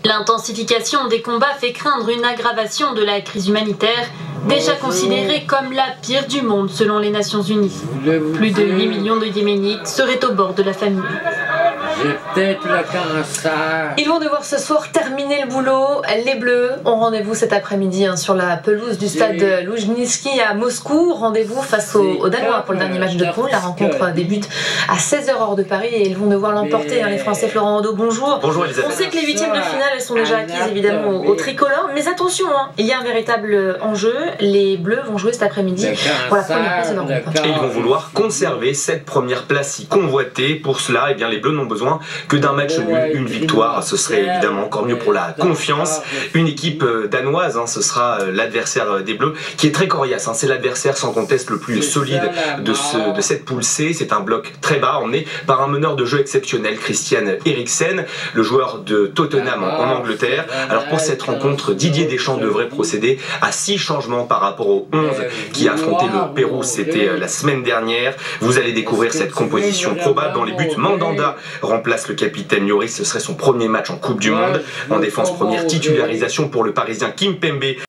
L'intensification des combats fait craindre une aggravation de la crise humanitaire, déjà considérée comme la pire du monde selon les Nations Unies. Plus de 8 millions de Yéménites seraient au bord de la famine. Ils vont devoir ce soir terminer le boulot. Les Bleus ont rendez-vous cet après-midi sur la pelouse du stade Loujnitsky à Moscou. Rendez-vous face aux Danois pour le dernier match de poule. La rencontre débute à 16h heure de Paris et ils vont devoir l'emporter. Les Français. Florent Audeau, bonjour. Bonjour Elisabeth. On sait que les huitièmes de finale elles sont déjà acquises évidemment au tricolore. Mais attention, il y a un véritable enjeu. Les Bleus vont jouer cet après-midi pour la première place de leur groupe. Et ils vont vouloir conserver cette première place si convoitée. Pour cela, les Bleus n'ont besoin que d'un match nul, une victoire. Ce serait évidemment encore mieux pour la confiance. Une équipe danoise, ce sera l'adversaire des Bleus, qui est très coriace. C'est l'adversaire sans conteste le plus solide de cette poule C. C'est un bloc très bas, emmené par un meneur de jeu exceptionnel, Christian Eriksen, le joueur de Tottenham en Angleterre. Alors pour cette rencontre, Didier Deschamps devrait procéder à 6 changements par rapport aux 11 qui a affronté le Pérou, c'était la semaine dernière. Vous allez découvrir cette composition probable. Dans les buts, Mandanda remplace le capitaine Lloris, ce serait son premier match en Coupe du Monde. En défense, première titularisation pour le Parisien Kimpembe.